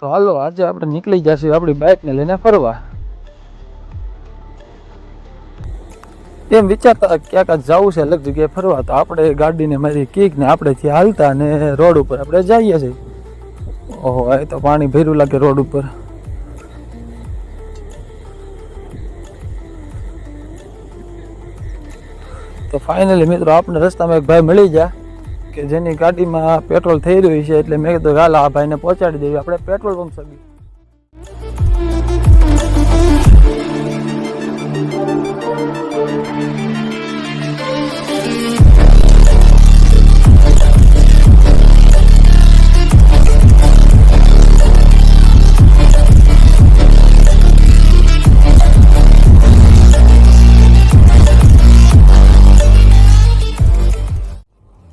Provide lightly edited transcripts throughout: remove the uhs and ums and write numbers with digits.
તો હાલો આજે આપણે નીકળી જશું આપણી બાઇકને લઈને ફરવા. એમ વિચારતા ક્યાંક જવું છે અલગ જગ્યાએ ફરવા, તો આપણે ગાડીને મારી કીક ને આપણે ત્યાં હાલતા અને રોડ ઉપર આપણે જઈએ છીએ. ઓહો, એ તો પાણી ભર્યું લાગે રોડ ઉપર. તો ફાઇનલી મિત્રો આપણે રસ્તામાં એક ભાઈ મળી ગયા કે જેની ગાડીમાં પેટ્રોલ થઈ રહ્યું છે, એટલે મેં કીધું હાલ આ ભાઈને પહોંચાડી દેવી આપણે પેટ્રોલ પંપ સુધી.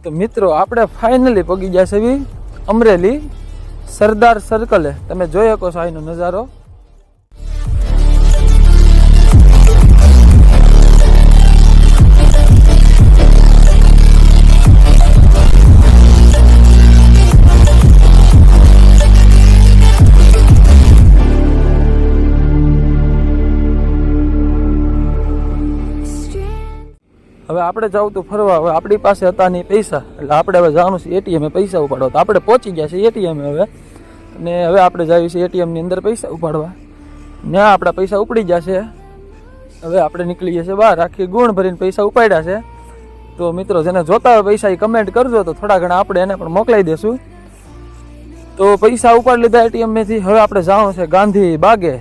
તો મિત્રો આપણે ફાઇનલી પગી ગયા છે અમરેલી સરદાર સર્કલે. તમે જોઈ શકો છો અહીંનો નજારો. હવે આપણે જવું તો ફરવા. હવે આપણી પાસે હતા નહીં પૈસા, એટલે આપણે હવે જવાનું છે એટીએમ પૈસા ઉપાડવા. તો આપણે પહોંચી ગયા છે એટીએમ હવે, અને હવે આપણે જઈએ છીએ એટીએમની અંદર પૈસા ઉપાડવા. ત્યાં આપણા પૈસા ઉપડી ગયા છે. હવે આપણે નીકળી ગયા છે બહાર, આખી ગુણ ભરીને પૈસા ઉપાડ્યા છે. તો મિત્રો જેને જોતા હોય પૈસા એ કમેન્ટ કરજો, તો થોડા ઘણા આપણે એને પણ મોકલાઈ દેશું. તો પૈસા ઉપાડી લીધા એટીએમથી. હવે આપણે જવાનું છે ગાંધી બાગે.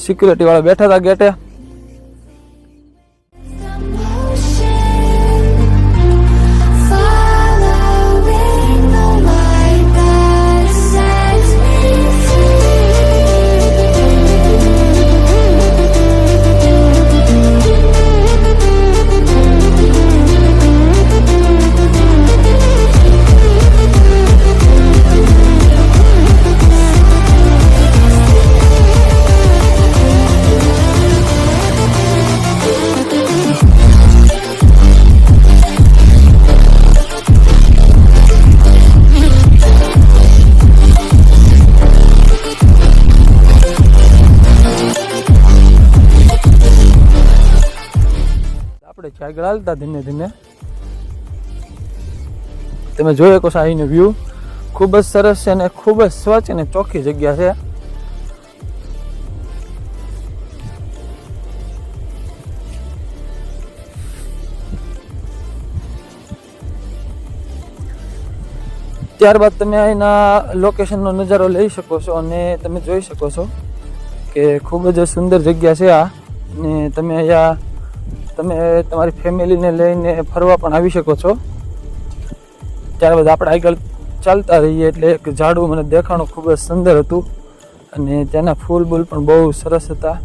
સિક્યુરિટી વાળા બેઠા હતા ગેટે. આગળ હાલતા ધીમે ધીમે તમે જોઈ શકો છો અહીંનો વ્યૂ ખૂબ જ સરસ છે અને ખૂબ જ સ્વચ્છ અને ચોખ્ખી જગ્યા છે. ત્યારબાદ તમે અહીંના લોકેશનનો નજારો લઈ શકો છો અને તમે જોઈ શકો છો કે ખૂબ જ સુંદર જગ્યા છે આ. અને તમે અહીંયા તમે તમારી ફેમિલીને લઈને ફરવા પણ આવી શકો છો. ત્યારબાદ આપણે આગળ ચાલતા રહીએ એટલે એક ઝાડવું મને દેખાણું ખૂબ જ સુંદર હતું અને ત્યાંના ફૂલ બૂલ પણ બહુ સરસ હતા.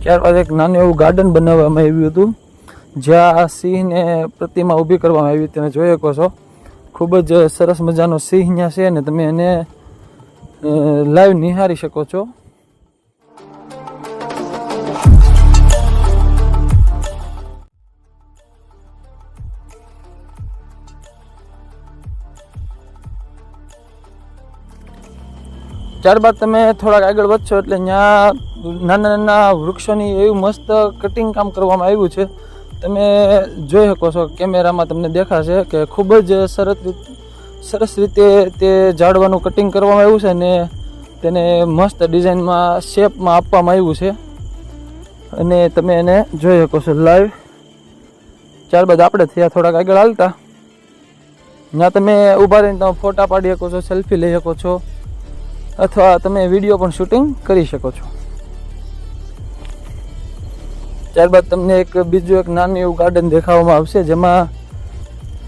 ત્યારબાદ એક નાનું એવું ગાર્ડન બનાવવામાં આવ્યું હતું જ્યાં સિંહને પ્રતિમા ઊભી કરવામાં આવી. તમે જોઈ શકો છો ખૂબ જ સરસ મજાનો સિંહ ત્યાં છે અને તમે એને લાઈવ નિહાળી શકો છો. ત્યારબાદ તમે થોડાક આગળ વધશો એટલે ત્યાં નાના નાના વૃક્ષોની એવું મસ્ત કટિંગ કામ કરવામાં આવ્યું છે. તમે જોઈ શકો છો કેમેરામાં તમને દેખાશે કે ખૂબ જ સરસ રીતે તે ઝાડવાનું કટિંગ કરવામાં આવ્યું છે અને તેને મસ્ત ડિઝાઇનમાં શેપમાં આપવામાં આવ્યું છે અને તમે એને જોઈ શકો છો લાઈવ. ત્યારબાદ આપણે થયા થોડાક આગળ હાલતા. ત્યાં તમે ઊભા રહીને તમે ફોટા પાડી શકો છો, સેલ્ફી લઈ શકો છો અથવા તમે વિડીયો પણ શૂટિંગ કરી શકો છો. ત્યારબાદ તમને બીજું એક નાનું એવું ગાર્ડન દેખાવામાં આવશે જેમાં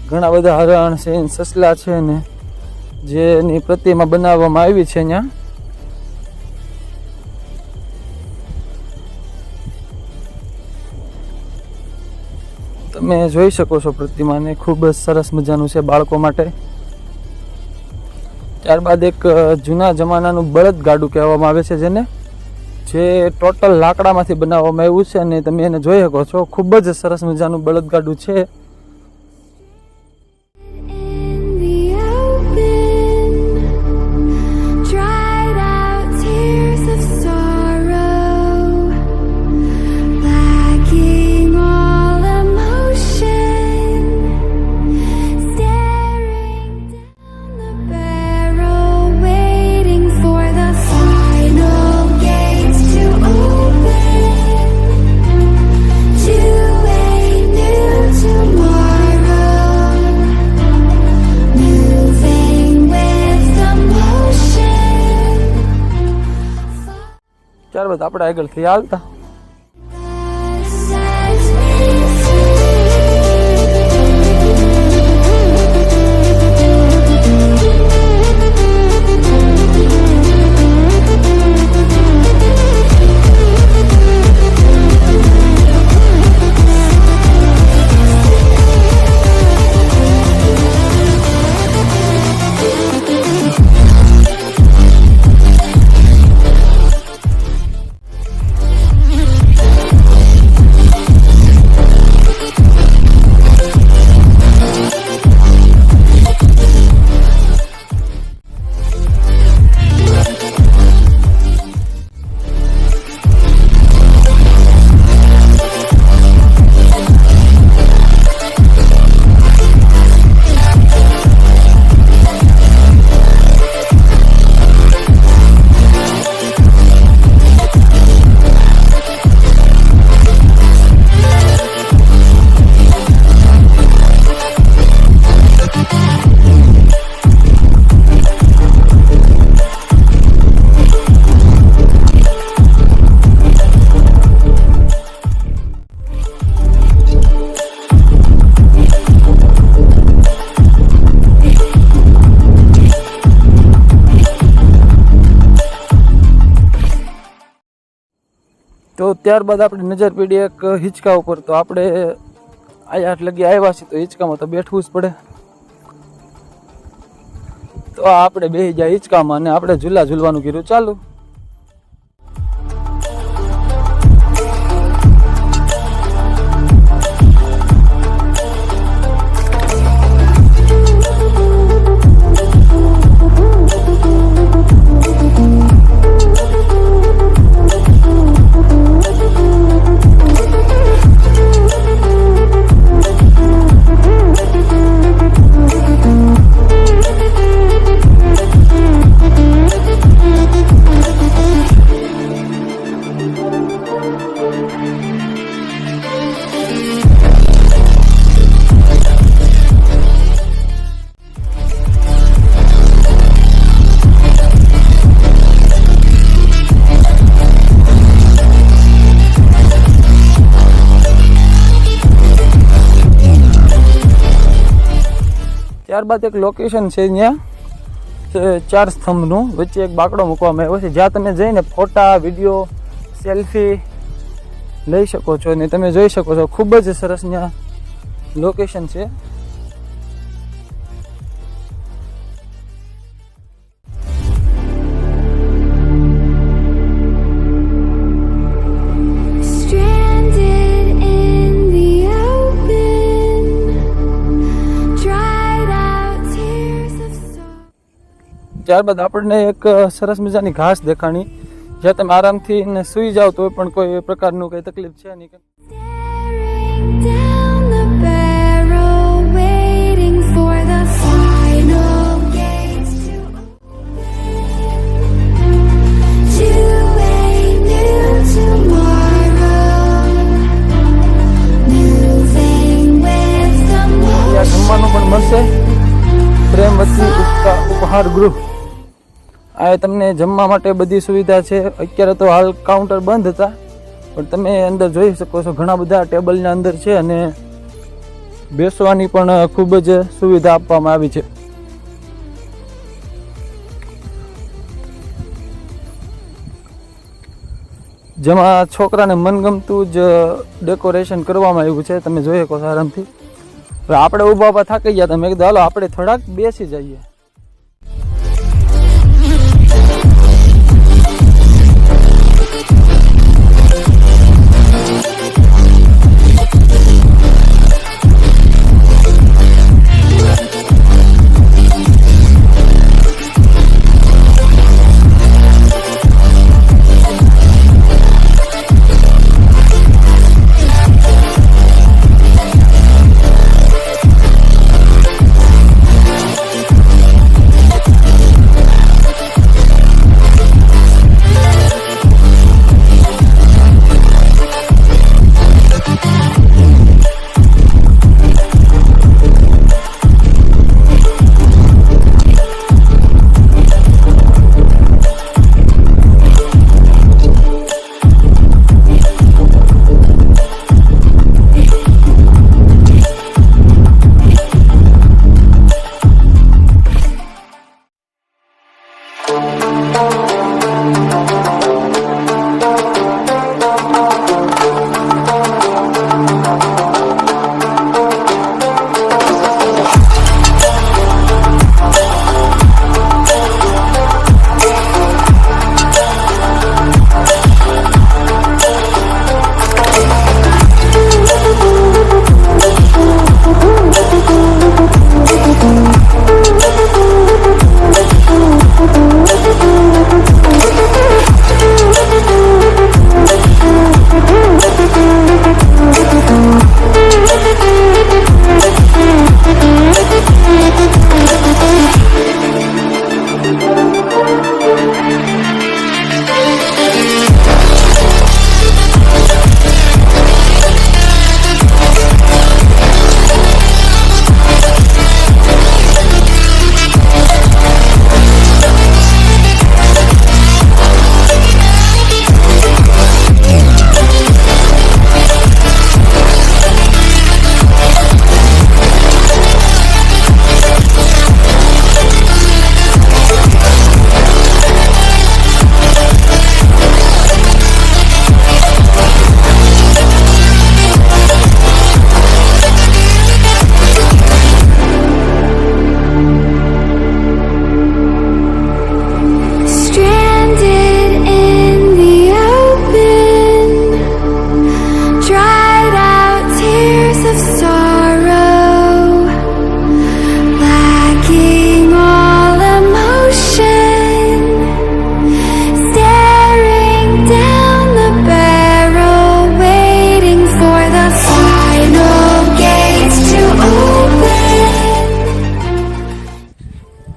ઘણા બધા હરણ છે, સસલા છે ને જેની પ્રતિમા બનાવવામાં આવી છે. અહીંયા તમે જોઈ શકો છો પ્રતિમાને, ખૂબ જ સરસ મજાનું છે બાળકો માટે. ત્યારબાદ એક જૂના જમાનાનું બળદ ગાડું કહેવામાં આવે છે જેને જે ટોટલ લાકડામાંથી બનાવવામાં આવ્યું છે અને તમે એને જોઈ શકો છો. ખૂબ જ સરસ મજાનું બળદગાડું છે. ત્યારબાદ આપણે આગળથી હાલતા તો ત્યારબાદ આપણે નજર પડી એક હિંચકા ઉપર. તો આપણે આયા લગી આવ્યા છીએ તો હિંચકામાં તો બેઠવું જ પડે. તો આપણે બેસી જાય હિંચકામાં અને આપણે ઝૂલા ઝૂલવાનું કીધું ચાલુ. ત્યારબાદ એક લોકેશન છે ત્યાં 4 સ્તંભનું વચ્ચે એક બાકડો મૂકવામાં આવ્યો છે જ્યાં તમે જઈને ફોટા વિડીયો સેલ્ફી લઈ શકો છો અને તમે જોઈ શકો છો ખૂબ જ સરસ ત્યાં લોકેશન છે. ત્યારબાદ આપણને એક સરસ મજાની ઘાસ દેખાણી જ્યાં તમે આરામથી ને સૂઈ જાઓ તો પણ કોઈ પ્રકારનું કંઈ તકલીફ છે નહીં. જમવાનું પણ મળશે. પ્રેમવતી ઉપહાર ગૃહ. આ તમને જમવા માટે બધી સુવિધા છે. અત્યારે તો હાલ કાઉન્ટર બંધ હતા પણ તમે અંદર જોઈ શકો છો ઘણા બધા ટેબલના અંદર છે અને બેસવાની પણ ખૂબ જ સુવિધા આપવામાં આવી છે. જેમાં છોકરાને મનગમતું જ ડેકોરેશન કરવામાં આવ્યું છે. તમે જોઈ શકો છો આરામથી. આપણે ઊભા ઊભા થાકી ગયા હતા. મેં કીધું હાલો આપણે થોડાક બેસી જઈએ.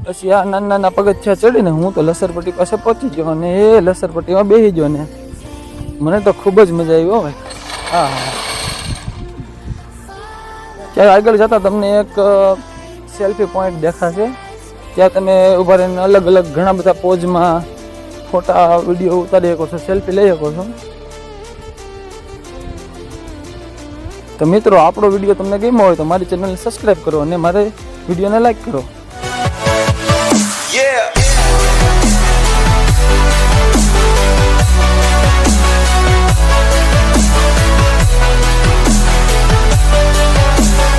પછી આ નાના નાના પગથિયા ચડીને હું તો લસરપટ્ટી પાસે પહોંચી ગયો અને એ લસરપટ્ટીમાં બેસી ગયો ને મને તો ખૂબ જ મજા આવી. હો ભાઈ, હા હા. ત્યાં આગળ જતાં તમને એક સેલ્ફી પોઈન્ટ દેખાશે. ત્યાં તમે ઊભા રહીને અલગ અલગ ઘણા બધા પોઝમાં ફોટા વિડીયો ઉતારી શકો છો, સેલ્ફી લઈ શકો છો. તો મિત્રો, આપણો વિડીયો તમને ગમ્યો હોય તો મારી ચેનલને સબસ્ક્રાઈબ કરો અને મારે વિડીયોને લાઈક કરો.